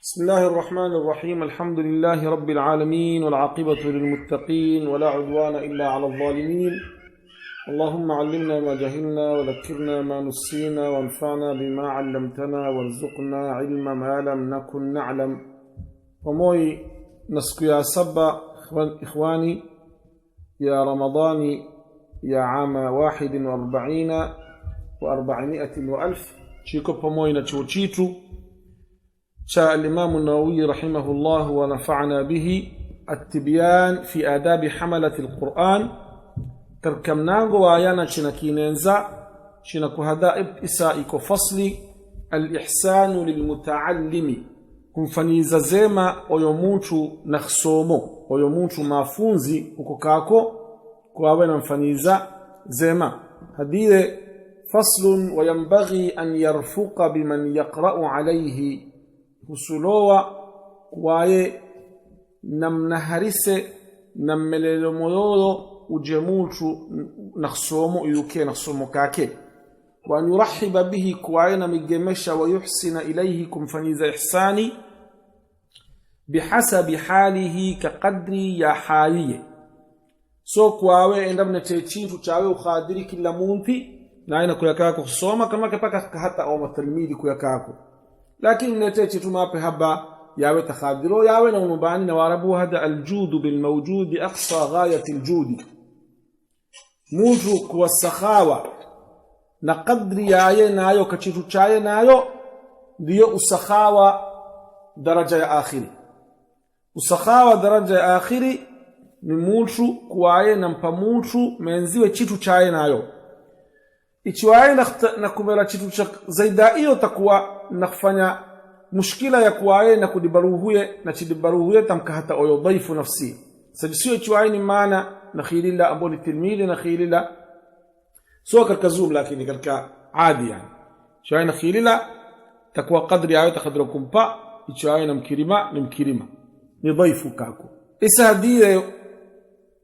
بسم الله الرحمن الرحيم. الحمد لله رب العالمين والعاقبة للمتقين ولا عدوان إلا على الظالمين. اللهم علمنا ما جهلنا وذكرنا ما نسينا وانفعنا بما علمتنا وارزقنا علم ما لم نكن نعلم. وموي نسكو يا سبا إخواني يا رمضاني يا عام 41 و400 وألف شيكو بموي نتشوشيتو شاء الإمام النووي رحمه الله ونفعنا به التبيان في آداب حملة القرآن. تركمناغو آيانا شنكينينزا شنكو هدائب إسائكو فصل الإحسان للمتعلم kumfaniza zema oyo muntu naksomo oyo muntu mafunzi ukokako kwawe namfaniza zema hadire faslun wa yanbaghi an yarfuqa biman yaqra'u alayhi husulowa kwaye namnaharise nammelelo moyo uje muntu naksomo yuke naksomo kake wa yurahiba bihi kwaye namigemesha wa yuhsina ilayhi kumfaniza ihsani bihasabi halihi kaqadri ya haliye so kwawe endamne chintu chawe ukhadiri kila munti na ina kuyakako kusoma kama kapaka hata au matalmidi kuyakako lakini nete chitu mape haba yawe takhadiro yawe na unubani na warabu hada aljudu bilmawjudi aqsa ghayati aljudi muntu kwa sakhawa na qadri yaye nayo kachitu chaye nayo ndiyo usakhawa daraja ya akhiri. Usakhawa daraja ya akhiri ni muntu kwaye nampa muntu menziwe chitu chaye nayo ichiwaye na kumela chitu cha zaida iyo takuwa nakufanya mushkila ya kwaye na kudibaruhuye na chidibaruhuye tamka hata oyo dhaifu nafsi sajisiyo ichiwaye ni maana nakhilila amboni tilmili nakhilila سوى كالكزوم لكن كالك عادي يعني شوية نخيللا تكوى قدر يعوي تخدركم با شوية نمكرمة نضيفوا كاكو إسا دي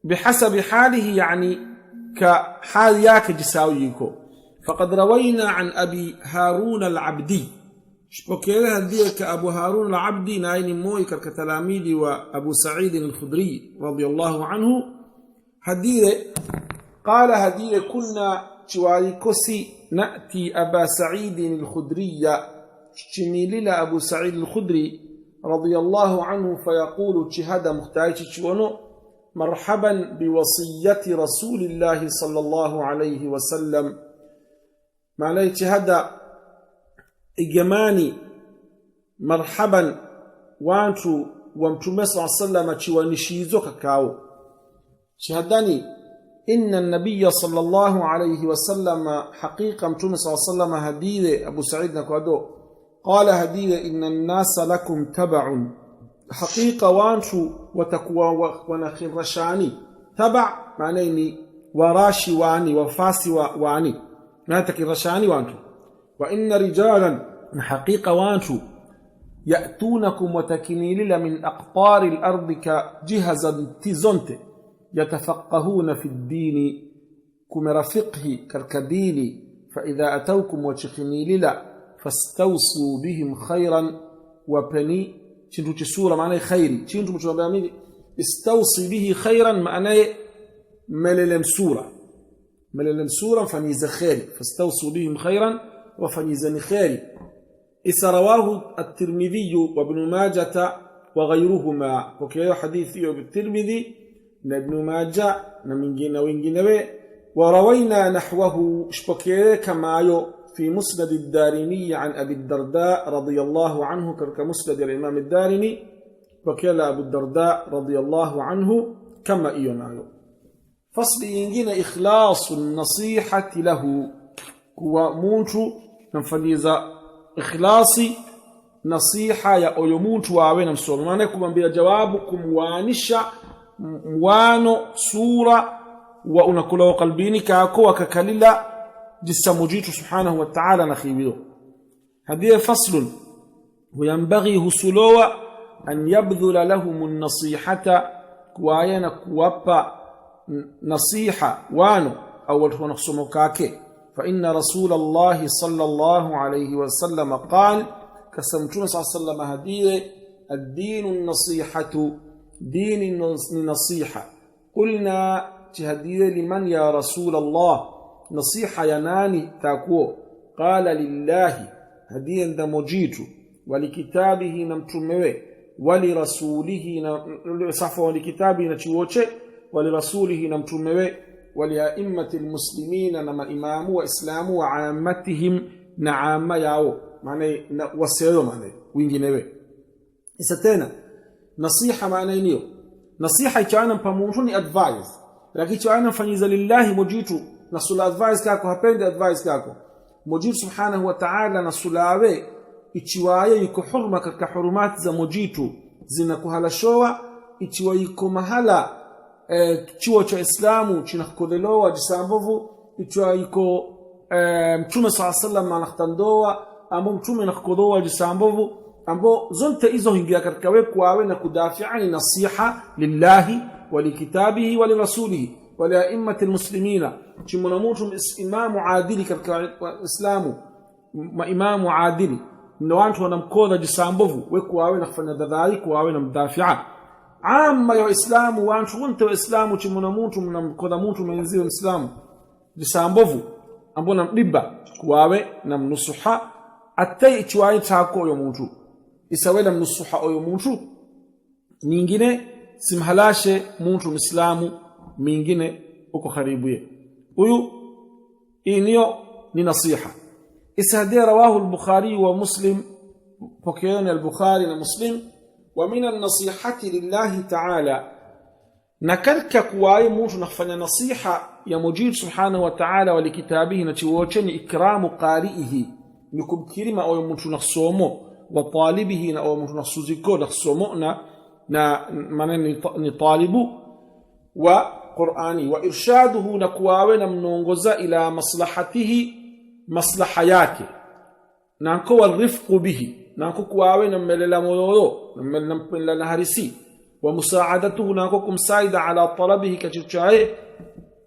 بحسب حاله يعني كحال ياك جساويكو فقد روينا عن أبي هارون العبدي وكيلها دي كأبو هارون العبدي ناين موي كتلاميذي وأبو سعيد الخدري رضي الله عنه هديه قال هديه كنا شواريكوسي نأتي أبا سعيد الخدري شميلل أبو سعيد الخدري رضي الله عنه فيقول شهد مختاج شوانو مرحبا بوصية رسول الله صلى الله عليه وسلم معنى شهد إجماني مرحبا وانتو وامتو صلى الله عليه وسلم شوانشيزوك كاو شهداني إن النبي صلى الله عليه وسلم حقيقة متوم صلى الله عليه وسلم هديه أبو سعيد نكوادو قال هديه إن الناس لكم تبع حقيقة وانشو وتكوى ونخير رشاني تبع معنيني وراشي واني وفاسي واني ناتك رشاني وانشو وإن رجالا حقيقة وانشو يأتونكم وتكنيلل من أقطار الأرض كجهزا تزنت يتفقهون في الدين كمر فقه كالكدين فإذا أتوكم وشخنيللا فاستوصوا بهم خيرا وبني شنتو تسورة معناه خيري شنتو مش بعمل استوصي به خيرا معناه مللم سورة فنيز خيري فاستوصوا بهم خيرا وفنيزن خيري إذا رواه الترمذي وابن ماجة وغيرهما وكيو حديثي بالترمذي ابن ماجه نمنجينا وينجينا وروينا نحوه شبكيه كمايو في مسند الدارمي عن أبي الدرداء رضي الله عنه كمسند الإمام الدارمي وكيل أبو الدرداء رضي الله عنه كما إيونايو فصل ينجينا إخلاص النصيحة له هو مونتو نفنيزا إخلاصي نصيحة يا أيمونتو وعوين مسؤول مانكم بجوابكم وانشا mwano sura wa unakula qalbini kako wakakalila jisamujitu subhanahu wa ta'ala nakhibiyo hadiye faslun وينبغي هسلوا أن يبذل لهم النصيحة كواينا كوابا نصيحة وانو أول هو نخصمكاكي فإن رسول الله صلى الله عليه وسلم قال كسمتون صلى الله عليه وسلم هديه الدين النصيحة دين نصيحة قلنا تهديه لمن يا رسول الله نصيحة يناني تاكو قال لله هديه دمجيت ولكتابه نمتموه ولرسوله صفا ولكتابه نتشووشه ولرسوله نمتموه ولأئمة المسلمين نما إمام وإسلام وعامتهم نعام ياو معنى وسيرو معنى وينجنوه إستينا نصيحة معنى نيو نصيحة كأنا بمونتوني advice لكن كأنا فنيز لله مجيتو نصول advice كاكو هبند advice كاكو مجيت سبحانه وتعالى نصولاوه ichiwaye yuko hurma katika hurumati za mojitu zinakuhalashowa ichiwa yuko mahala chuo cha Islamu chinakodelewa jisambovu ichiwa yuko mtume sallallahu anakhtandoa ambo mtume nakodoa jisambovu ambo zonte hizo hingia katika wekwawe na kudafiani nasiha lillahi wa likitabihi wa lirasulihi wa lia'immati almuslimina chimunamutu imamu adili katika Islamu imamu adili na watu wanamkoda jisambovu wekwawe na kufanya dadhari kwawe na mdafia amma ya Islamu watu wote wa Islamu chimunamutu mnamkoda mtu mwenziwe Islamu jisambovu ambo namdiba kwawe na mnusuha atai chiwaye chako yo mtu isawela mnusuha oyo mtu mingine simhalashe mtu Muislamu mingine uko karibuye huyu inio ni nasiha إسهدي رواه البخاري ومسلم فكيون البخاري ومسلم ومن النصيحة لله تعالى نكلك كواي موت نخفنا نصيحة يا مجيد سبحانه وتعالى ولكتابه نتوجن إكرام قارئه نكب كلمة أو يموت نخصومه وطالبه أو يموت نخصوزيكو نخصومنا نطالبه وقرآني وإرشاده نكواونا منونغز إلى مصلحته maslaha yake nanko warifqu bihi nanko kuawe na melela moyo na mpela harisi wa musaadatuhu nanko kumsaida ala talabihi kachichae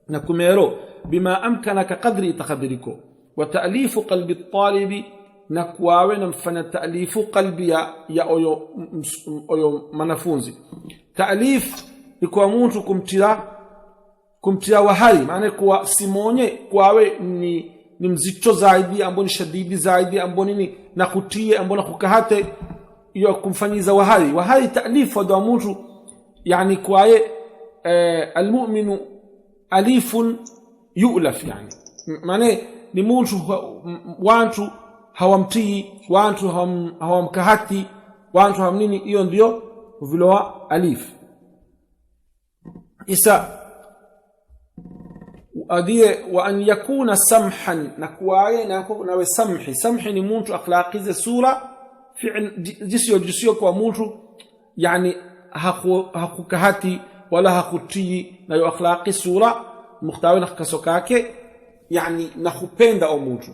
na kumero bima amkanaka qadri taqdiriko wa ta'lifu qalbi at-talibi na kuawe na mfanya ta'lifu qalbi ya oyo manafunzi ta'lif iko mtu kumtia wahai maana kwa simonye kuawe ni mzito zaidi ambo ni shadidi zaidi ambo ni nakutie ambo nakukahate iyo kumfanyiza wahai ta'lif wa mtu yani kwaye almu'minu alifun yu'laf yani maana ni mtu watu hawamtii watu hawamkahati watu hamnini hiyo ndio viloa alif isa adie wa an yakuna samhan nakwaye nawe samhi ni mtu akhlaqize sura fi'l jisio kwa mtu yani hakukahati wala hakutii na yo akhlaqi sura mukhtawi na kasokake yani nakupenda o mtu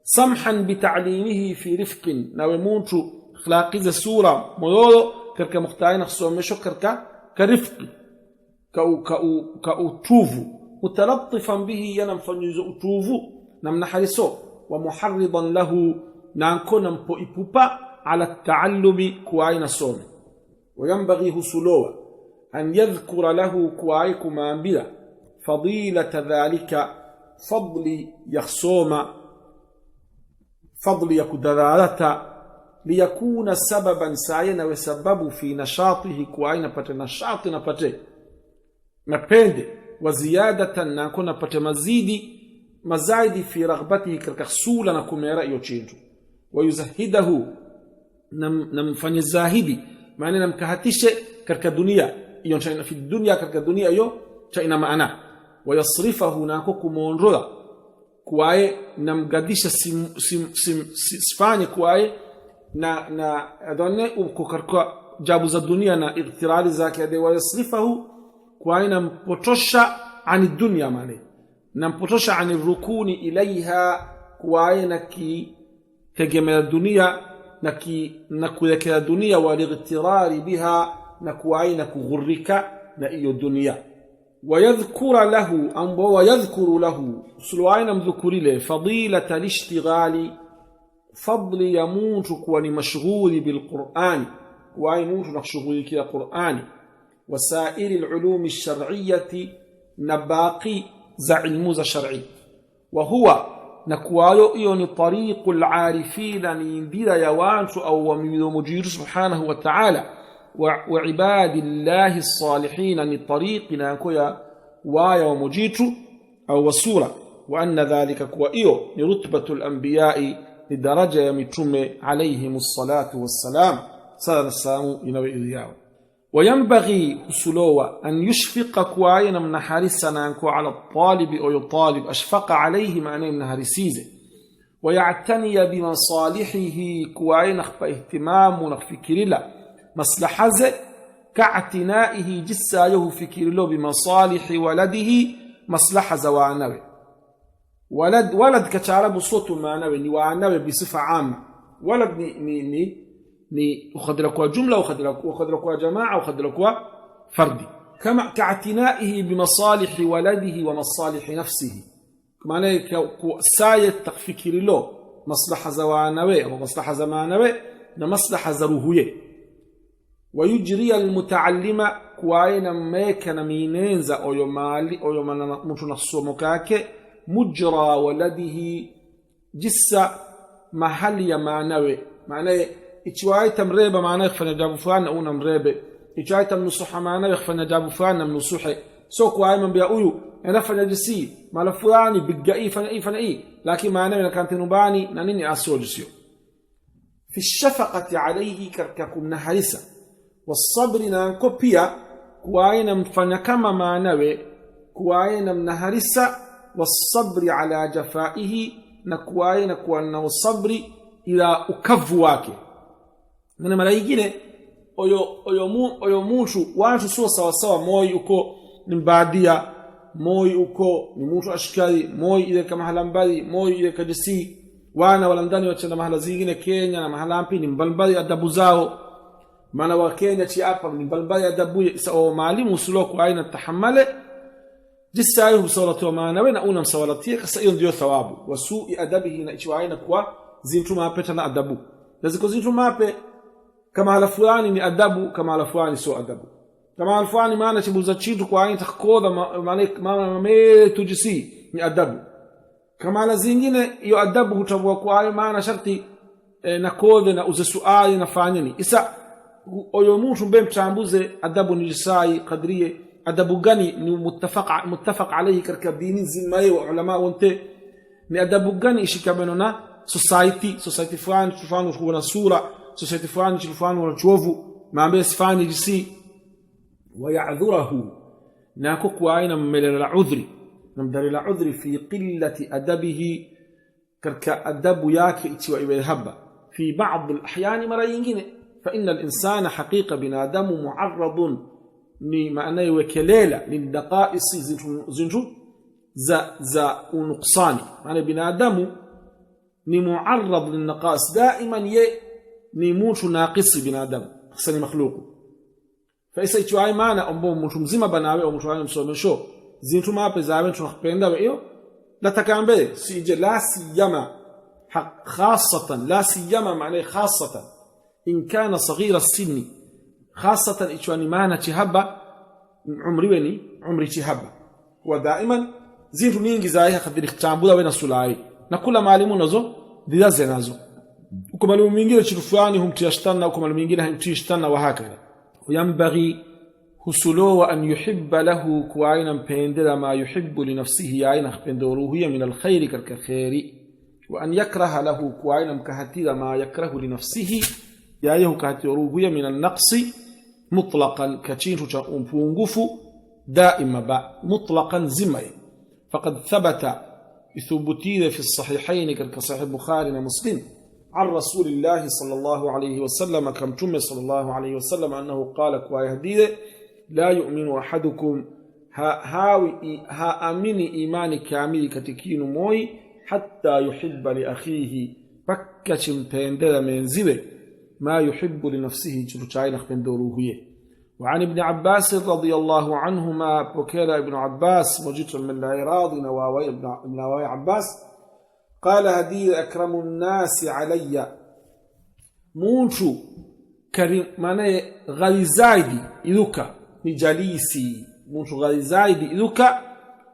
samhan bita'limihi fi rifqin nawe mtu akhlaqize sura moyo katika mukhtawi na kusomesho katika karifqi ka utuvu متلطفا به ينفنيز utuvu namna haliso wa muharridan lahu nankona mpo ipupa ala taallumi kuaina some وينبغي husuluwa an yadhkura lahu kuaiku maambia fadilata dhalika fadli yakhsoma fadli yakudadalata liyakuna sababan sayana wa sababu fi nashatihi kuaina pate nashati na pate mapende وزيادة نكون pate mazaidi fi raghbatihi katika sula na kumera hiyo chintu wayuzahidahu namfanye zahidi maana namkahatishe katika dunia hiyo china fi dunia katika dunia hiyo ina maana wayasrifahu nako kumondola kwaye namgadisha sifanye kwaye na adone uko katika jabu za dunia na igtirali zake hadi wayasrifahu kwaye nampotosha ani dunia mane nampotosha ani rukuni ilaiha kwaye tegemea dunia na kuelekea dunia waligtirari biha na kwaye kughurika na hiyo dunia wayadhkura lahu ambo wayadhkuru lahu sulwaina mdhukurile fadilata lishtighali fadli ya mtu kuwa ni mashghuli bilqur'ani, kuwa mtu anashughulikia Qur'ani, wasairi alulumi alshar'iyyati, na baqi za ilmu za shar'i, wa huwa, na kuwayo hiyo ni tariqul arifina, ni ndira ya watu au wamilumujiru subhanahu wa ta'ala, wa ibadillahi as-salihin, ni tariqina yakoya waya wa mujitu au wasura, wa anna dhalika kuwa hiyo ni rutbatul anbiya'i, ni daraja ya mitume alayhimus salatu wassalam, sala salamu inawe iliyao. وينبغي حصلوا أن يشفق كواينا من حارسنا أنكو على الطالب أو يطالب، أشفق عليه معنى من حارسيزه، ويعتني بمصالحه كواينا خفى اهتمام ونخفكر له مصلحة كاعتنائه جسايه فكر له بمصالح ولده مصلحة زوانوي. ولد كتعرب صوت معنوي نوانوي بصفة عامة، ولد ni ukhadira kwa jumla, ukhadira kwa jamaa, ukhadira kwa fardi, kama ka'tinaihi bimasalihi waladihi wa masalihi nafsihi, maana saya takfikiri lo maslaha za wanawe au maslaha za manawe na maslaha za ruhuye. Wayujri almutaallima, kuaina mmeka na minenza oyo mali oyo mana mtu nasomo kake, mujra waladihi, jissa mahali ya manawe, maana ichiwahi tamreba maana yakfanya jabu fulani au namrebe, ichiwahi tamnusuha maana yakfanya jabu fulani namnusuhe. So kwa ayman bia uyu anafanya jisi mala fulani bigai fanya hii, lakini maana yanakantinubani na nini asio jisio. Fi shafaqati alayhi, karkakum naharisa, wasabri, na kopia kuaina mfanya kama maanawe, kuaina mnaharisa, wasabri ala jafaihi, na kuaina kuwa na sabri ila ukavu wake. Na mara nyingine oyo mtu watu sio sawa sawa, moyo uko ni badia, moyo uko ni mtu ashikari, moyo ile kama halambali, moyo ile kajisi, wana wala ndani wachana mahala zingine Kenya na mahala mpi ni mbalmbali adabu zao, maana wa Kenya chi hapa ni mbalmbali adabu sawa, maalimu usulo kwa aina tahammale jisa ayo msawalatu wa maana wena una msawalatia, kasa hiyo ndio thawabu. Wasui adabihi, na ichi aina kwa zintu maapeta na adabu, laziko zintu maape kama hala fulani ni adabu, kama hala fulani sio adabu. Kama hala fulani maana chibuza chitu kwa aina takoda maana metu jisi ni adabu, kama hala zingine iyo adabu hutabua kwa aina maana sharti na kode na uze suali na fanyeni. Isa oyo mtu mbe mchambuze adabu ni jisai kadriye, adabu gani ni muttafaq alayhi karka dini zimaye wa ulama wonte, ni adabu gani ishikameno na society fulani tufano kuna sura, society fulani tufano wala chovu maambe sifani jisi. Waya'dhurahu, nako kwa aina mmelela udhri, namdalila udhri fi qillati adabihi, karka adabu yake itiwa iwe haba fi ba'd al-ahyan, mara nyingine. Fa inna al-insana haqiqa binadamu mu'arradun, ni maana iwekelela lildaqaisi zintu za unuqsani, maana binadamu ni mu'arrad lilnaqais daiman, ye ni mtu naqisi binadamu, hasani makhluqu. Fa isa ichwai maana ombo mtu mzima banawe au mtu msomesho zintu mape zawe tunakupenda wewe la takambe sije la siyama khasatan, la siyama maana khasatan in kana saghira as-sinni, khasatan ichwani maana chihaba umri chihaba, wa daiman zintu nyingi zaye kadiri kutambula wewe na sulai na kula maalimu nazo dilaze nazo, uko maalimu mwingine chitu fulani humtiashtana, uko maalimu mwingine humtiashtana, wa hakala. Yambaghi husulowa an yuhibba lahu, kuaina mpendela ma yuhibbu li nafsihi, aina mpendo ruhiya min alkhairi karka khairi, wa an yakraha lahu, kuaina mkahatila ma yakrahu li nafsihi, yayehu kahati ruhiya min alnaqsi mutlaqan, kachintu cha umpungufu daima ba mutlaqan zimai. Faqad thabata ithubutile fi الصحيحين karka sahih Bukhari na Muslim عن رسول الله صلى الله عليه وسلم كمتم صلى الله عليه وسلم أنه قال كوايهديد لا يؤمن أحدكم ها أمين إيمان كامل كتكين موي حتى يحب لأخيه فكشم بيندل من زبه ما يحب لنفسه جلوشاين بندوروهيه. وعن ابن عباس رضي الله عنهما بكير ابن عباس وجدت من لا يراضي نواوي ابن عباس قال هدي أكرم الناس علي مونشو كريم معناه غالي زايدي إذوكا نجاليسي مونشو غالي زايدي إذوكا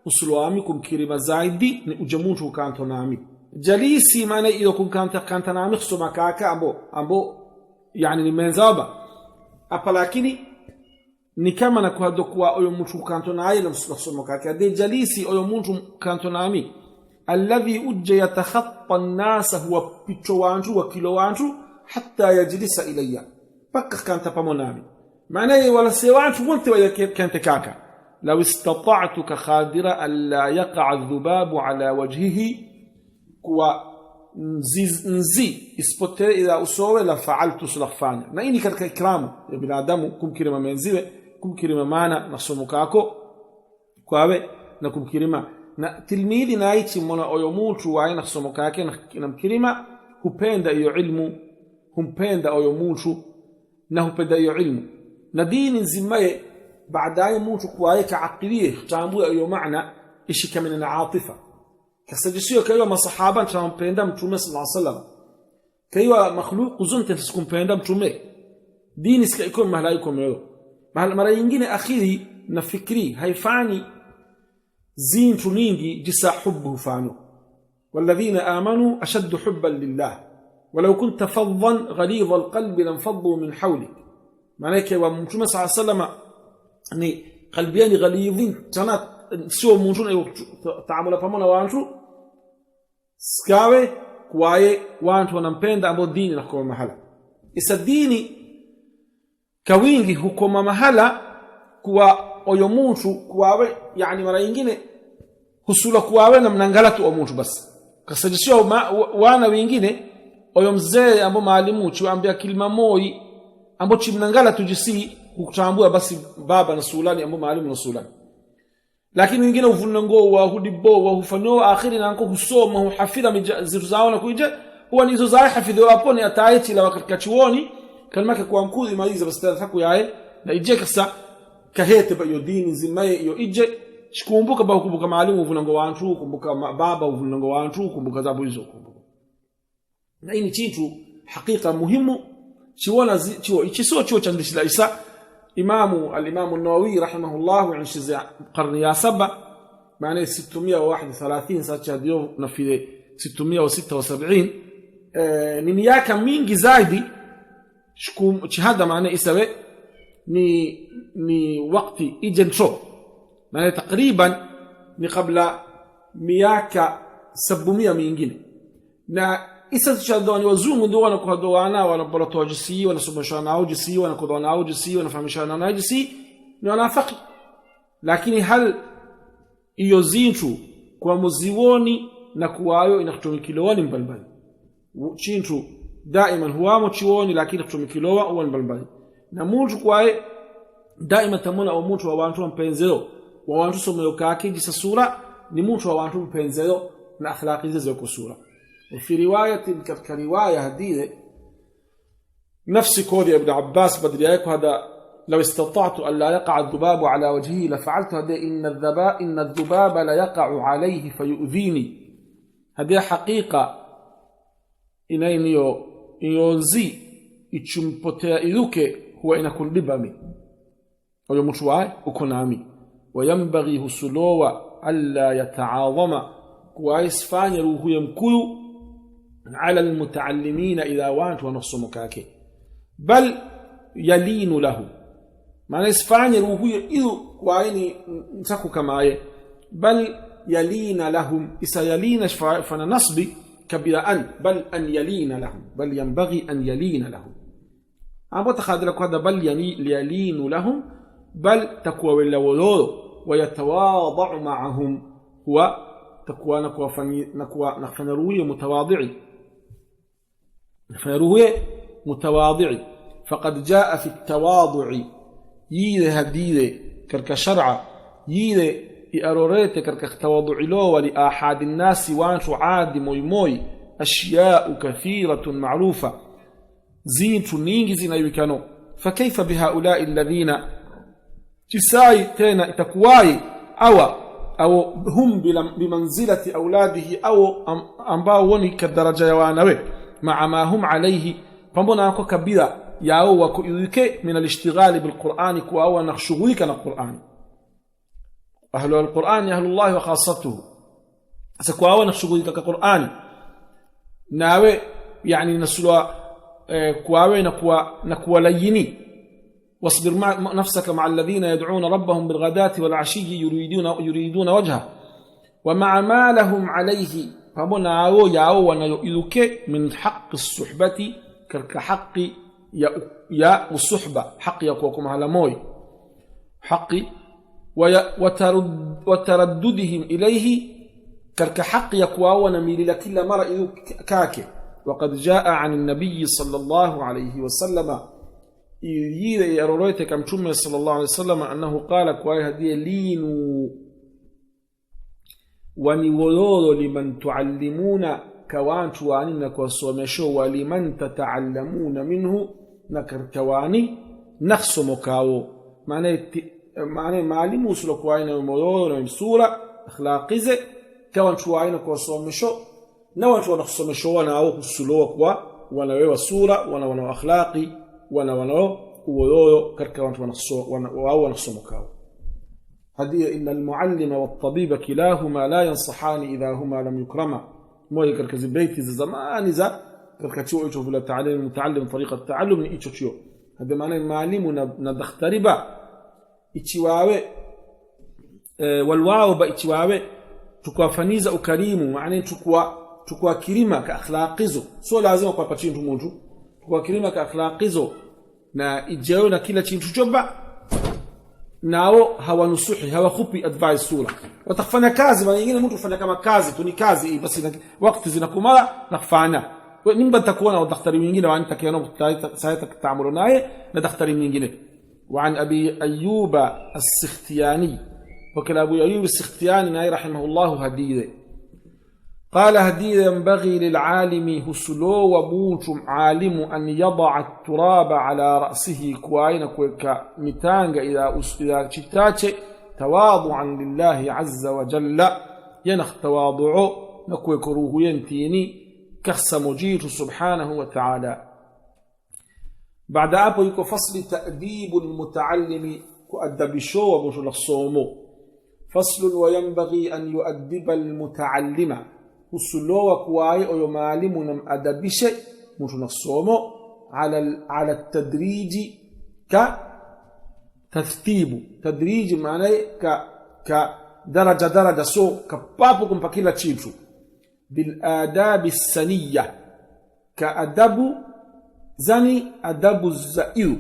usulwamikum kirima zaidi ni ujamuntu kanto nami jalisi maana iyo kanta nami kusoma kaka ambo yani ni menzaba hapa lakini ni kama na kuhado kwa oyo mtu kanto naye na kusoma kaka de jalisi oyo mtu kanto nami alladhi ujja yatakhatta an-nas huwa picho wantu wa kilo wantu hatta yajlisa ilayya paka kanta pamonami maana wala se wantu wote wa kanta kaka لو استطعت كخادرة ألا يقع الذباب على وجهه كوا نزي اسبوتي إذا أسوه لفعلت سلخفانا ما إني كرك إكرام ابن آدم كم كريمة منزيوه كم كريمة مانا نصمكاكو كوابه نكم كريمة تلميذي نايتي منا أيوموت وعين نصمكاكي نم كريمة هبين دا يعلمو هبين دا أيوموت نهبين دا يعلمو ندين زماية بعداي موت كواي كعقليه تعامل ايو معنى شيء كمن العاطفه كسجسيو كيو ما صحابه تام بيندم تومه صلى الله عليه وسلم كيو مخلوق زنت تسكن بيندم تومه دين اسك يكون مهلايكم يو مره ينجيني اخيري نفكري هيفاني زين تنينجي جسا حبه فانو والذين امنوا اشد حبا لله ولو كنت فظا غليظ القلب لانفضوا من حولك معناه ومتومه صلى الله عليه وسلم ni qalbiyani ghalidhin sana sio mtu na taamula pamoja watu skawe kwaye watu wanampenda ambao dini na kwa mahala isa dini kawingi hukoma mahala kwa oyo mtu kwawe yani mara nyingine husula kwawe na mnangalatu wa mtu basi kasajisio wana wengine oyo mzee ambao maalimu chuambia kilima moi ambao chimnangala tujisi kutambua basi baba na sulani ambao maalimu na sulani lakini wengine uvunango wa hudibo wa hufanyo akhiri na anko husoma huhafidha zitu zao na kuija huwa nizo zao hafidhi hapo ni ataiti la wakati chuoni kalmake kwa mkudhi maliza basi tafaku yae na ije kasa kahete ba yodini zimaye yo ije shikumbuka ba kukumbuka maalimu uvunango wantu kumbuka baba uvunango wantu kumbuka zabu hizo kumbuka na hii ni kitu hakika muhimu chiona chiwo ichiso chiwo cha ndishila isa الإمام النووي رحمه الله عن شزع قرن يا سبع معناه 631 ساتشا ديو نفي 676 نمياكا مينجي زايدي شكوم شهادة معناه إسوي ni wakati ijencho maana takriban ni kabla miaka 700 mingine na isa tshadoni wazungu ndio wanakodoana wanabolatoa jisi wanasomeshana nao jisi wanakodoana nao jisi wanafahamishana nao jisi ni wanafiki lakini hal iyo zintu kwa muziwoni na kuwayo inakutumikilowani mbalimbali chintu daima huwamo chiwoni lakini kutumikilowa uwa mbalimbali na mtu kwae daima tamona au mtu wa watu mpenzeo wa watu someyo kake jisa sura ni mtu wa watu mpenzeo na akhlaqi zako sura وفي رواية كرواية هدية نفس كودي ابن عباس بدرياك هذا لو استطعت أن لا يقع الذباب على وجهه لفعلت هذا إن الذباب لا يقع عليه فيؤذيني هذه حقيقة إن يوزي يتشمبوتيا إذوك هو إن كل لبامي ويمشواي وكنامي وينبغي هسلوة ألا يتعاظم كويس فاني روحو يمكو على المتعلمين إذا وانت ونصمكاك بل يلين له ما نسفاني روحو إذو وعيني نسكو كماية بل يلين لهم إذا يلين فننصبي كبير بل أن يلين لهم بل ينبغي أن يلين لهم أبو تخاذ لك هذا بل يلين لهم بل تقوى باللولو ويتواضع معهم هو تقوى نخفنروية متواضعي فقد جاء في التواضع ييده هديده كرك شرع ييده إأروريته كرك تواضع له ولآحاد الناس وانشو عاد موي أشياء كثيرة معروفة زينت نينجزين يبكانو فكيف بهؤلاء الذين تساي تينا تكواي أو au hum bimanzilati auladihi au ambao woni kadaraja ya wanawe ma'a ma hum alayhi pambona wako kabila yao wako yuke min al-ishtighal bil-Qur'an kwa au wanashughulika na Qur'an ahlu al-Qur'an ahlu Allah wa khassatuhu sasa kwa au wanashughulika na Qur'an nawe yani nasulwa kwawe na kuwa layini واصبر نفسك مع الذين يدعون ربهم بالغداة والعشي يريدون وجهه ومع ما لهم عليه فمنا ياو ونيلك من حق الصحبة كحق يا الصحبة حق يكوكم على موي حق وترددهم إليه كحق يكوا ونميل لكل مرء كاك وقد جاء عن النبي صلى الله عليه وسلم يجي يرويته كم شمه صلى الله عليه وسلم أنه قال كواي هديه لينوا ونولولو لمن تعلمون كوان تواني نكوسومشو ولمن تتعلمون منه نكر كواني نخصمكاو معنى معلم وصلوا كواي نولولو نمسورة أخلاقيزة كوان تواني نكوسومشو نوان تواني نخصمشو ونعوه السلوة كوا ونوه السورة ونوه أخلاقي ونوه ويويو كركوانت ونخصمكاو هذه إن المعلم والطبيب كلاهما لا ينصحان إذا هما لم يكرما موي كركز بيت زمان إذا كركتشو إيشو في التعليم المتعلم طريقة التعلم من إيشو هذا معنى المعلم ندختربا إيشواوي والواو بإيشواوي تكوا فنيزة وكريم معنى تكوا كريمة كأخلاقزو سو لازم أكوا باتشين تمونجو تكوا كريمة كأخلاقزو na ijao na kila chintu choba nao hawanusuhi hawakupi advice sura watafanya kazi mara nyingine mtu ufanya kama kazi tu ni kazi basi wakati zinakumala nafanya nimba takuwa na daktari mwingine wa anta kiano sayata kitaamulu naye na daktari mwingine وعن أبي أيوب السختياني وكل أبو أيوب السختياني ناي رحمه الله هديده قال هديه ينبغي للعالم هسلو وبوتم عالم أن يضع التراب على رأسه كواين كويكا متانغ إذا تشتاتي تواضعا لله عز وجل ينخ تواضعه نكويك روح ينتيني كخس مجيت سبحانه وتعالى بعد أبو يكو فصل تأديب المتعلم كأدب شو وبوشل الصومو فصل وينبغي أن يؤدب المتعلم usulowa kuwaye oyo maalimu namadabishe mtu nasomo ala tadriji ka tartibu tadriji maana ka daraja so kapapo kumpa kila kitu bil adabi saniya ka adabu zani adabu zaiu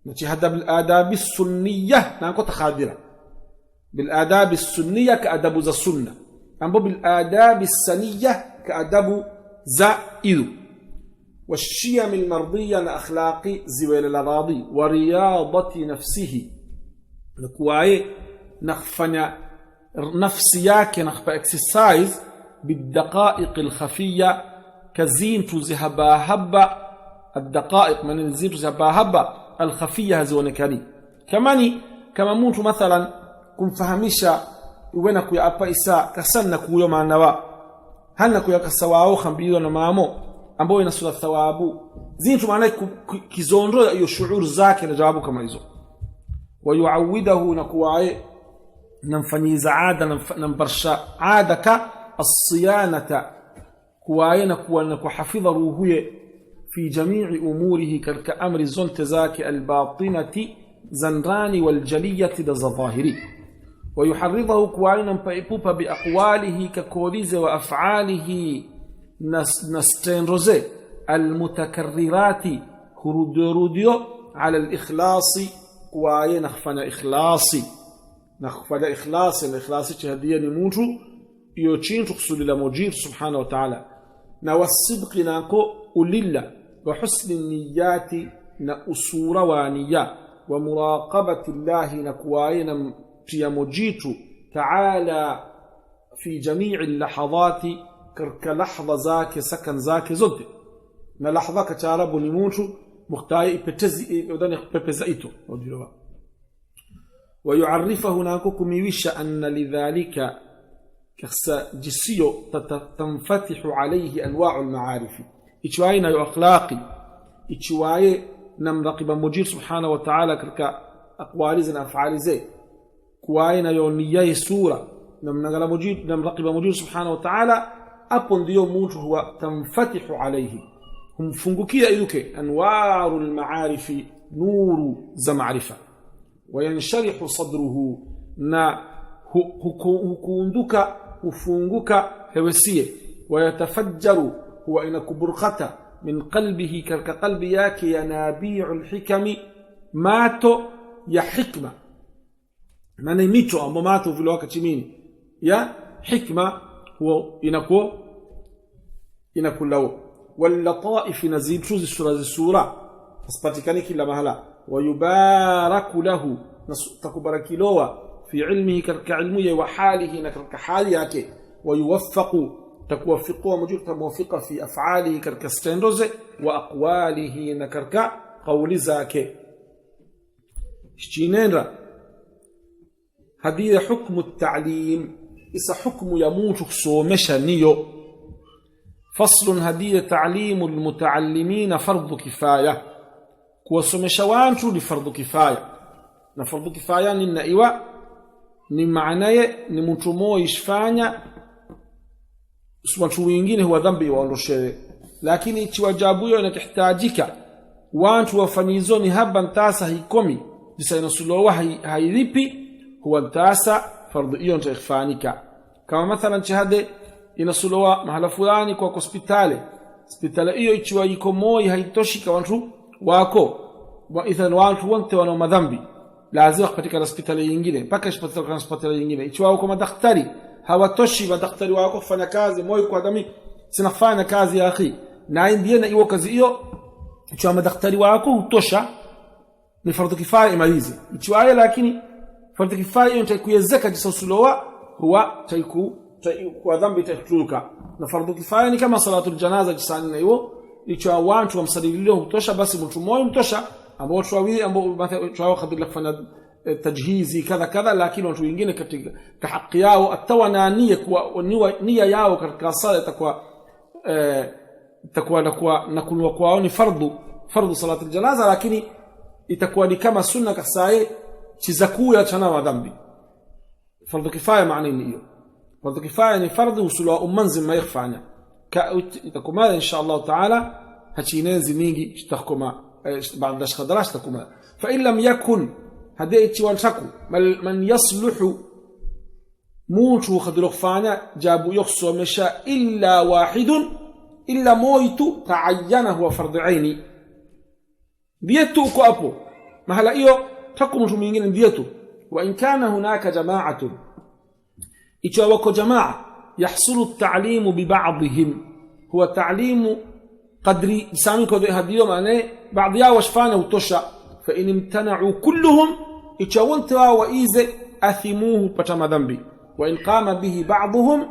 nachi hada bil adabi sunniya nanko takhadira bil adabi sunniya ka adabu za sunna أمبو بالآداب السنية كأدب زائد والشيم المرضية الأخلاقي زويل الراضي ورياضة نفسه لكواي نخفنا نفسياك نخفى اكسسايز بالدقائق الخفية كزين تزهبا هبا الدقائق من الزين تزهبا هبا الخفية هزونكاني كما مونت مثلا كن فهميشا uwena kuyapa isa kasanna kuyo manawa hana kuyakasawao khambilo na maamo ambao inasula thawabu zintu maana kizondo hiyo shuur zake na jawabu kama hizo wayuawidahu na kuwae namfanyiza ada nambarsha adaka as-siyanata kuwae na kuwa na kuhafidha ruhuye fi jami'i umurihi kalka amri zonte zake al-batinati zanrani wal jaliyati da zahiri ويحرضه كواينا مبايبوبا بأقواله ككوليزة وأفعاله نستنرزي المتكررات كروديو على الإخلاص كواينا نخفنا إخلاصي الإخلاص هدية نموتو يوچين تقصد لمجير سبحانه وتعالى نوالصدق ناكو أوليلا وحسن النيات نأسور وانيا ومراقبة الله نكواينا تيمجيت تعالى في جميع اللحظات كلحظة ذاك سكن ذاك زد نلحظة كتارب نموت مختاي بتزي ودن ببزايتو ويعرفه ناكوكم يوش أن لذلك جسيو تنفتح عليه أنواع المعارف إتواينا يو أخلاقي إتواي نمرقب مجير سبحانه وتعالى كرك أقوال زي أفعال زي كواينا يو نياي سورة نمرقب مجير سبحانه وتعالى أبن ديو موجه هو تنفتح عليه هم فنقكي إذوك أنوار المعارف نور زمعرفة وينشرح صدره نا هكوندك وفنقك هوسيه ويتفجر هو إن كبرقة من قلبه كالقلب ياك ينابيع الحكم ماتو يا حكمة ماني ميتو أما ماتو في الوقت مين يا حكمة هو إنكو لو واللطائف نزيد شوز السورة فسباتيكاني كلا مهلا ويبارك له تكبرك لوا في علمه كعلمه وحاله كحاليك ويوفق تكوفق ومجرد موفق في أفعاله كالكستندوز وأقواله نكرك قول ذاك اشتينين را هذه حكم التعليم إذا حكم يموت سومشا نيو فصل هذه تعليم المتعلمين فرض كفاية كوسومشا وانشو لفرض كفاية نفرض كفاية نمنا إيوا نمعناye ni mtu mmoja ishfanya watu wengine huwa dhambi waondoshewe lakini ikiwajabu hiyo inahitajika watu wafanyizo ni haba ntasa hikomi jisa inasulowa hailipi huwa ntasa fardhu hiyo itafanika kama mathalan shahade inasulowa mahala fulani kwa hospitali hiyo ikiwa iko moja haitoshi kwa watu wako wa idhan watu wote wana madhambi lazima katika hospitali nyingine mpaka katika hospitali nyingine ikiwa uko madaktari hawatoshi madaktari wako kufanya kazi moyo kwa dami sinafanya kazi ya akhi na ndiye na hiyo kazi hiyo ikiwa madaktari wako hutosha ni fardhu kifaya imalize ikiwa lakini fardhu kifaya hiyo itakuwezeka jisausulowa huwa kwa dhambi itatuluka na fardhu kifaya ni kama salatul janaza jisani na hiyo ikiwa watu wamsadilio hutosha basi mtu mmoja mtosha ambao watu wawili ambao mathalan kadri kufanya tajhizi kadha lakini watu wengine katika haki yao atawana nia yao katika sala itakuwa na kunwa kwao ni fardhu salatu aljanaza lakini itakuwa ni kama sunna kasaye chizakuya chana wa dhambi fardhu kifaya maana hiyo fardhu kifaya ni fardhu usulu ummanzi ma yafanya itakuwa insha Allah taala hachinenzi mingi itakoma بعد دراش تكما فإن لم يكن هديت والتكو من يصلح موت خدلوك فانا جابوا يخصو مشى إلا واحد إلا مويت تعينه فرض عيني ديتو كأبو ما هلا إيو تكو مجمعين ديتو وإن كان هناك جماعة إتوى جماعة يحصل التعليم ببعضهم هو تعليم قدري سامي كذا هديو معناه بعضيا وشفانا وتوشا فإن امتنعوا كلهم إتشاونتوا وإيزة أثموه بتم ذنبي وإن قام به بعضهم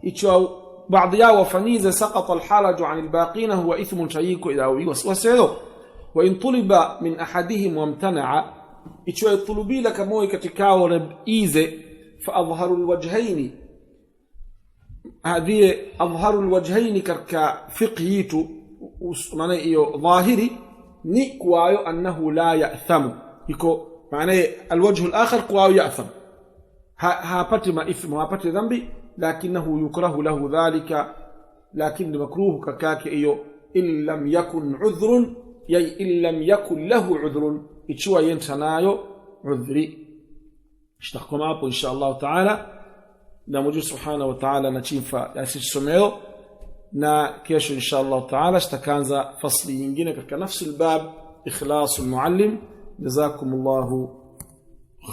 إتشاو بعضيا وفنيزة سقط الحرج عن الباقين هو إثم شيك إذا وسيدو وإن طلب من أحدهم وامتنع إتشاو الطلبي لك موي كتكاو رب إيزة فأظهر الوجهين هذه أظهر الوجهين كفقهيتو معناه إيو ظاهري ni kwayo annahu la ya'thamu iko maana alwajh alakhir kwayo ya'tham hapati maithmu hapati dhambi lakinahu yukrahu lahu dhalika lakin makruh kakake hiyo in lam yakun udhrun yay in lam yakun lahu udhrun ichwa yentanayo udhri ishtakum hapo insha Allah taala na Mungu subhanahu wa ta'ala na chifa yasisomeo na kesho insha Allah taala tutaanza fasli nyingine katika nafsi albab ikhlas almuallim jazakumullahu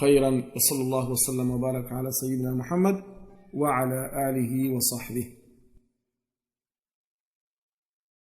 khairan wa sallallahu wa sallam wa baraka ala sayyidina Muhammad wa ala alihi wa sahbihi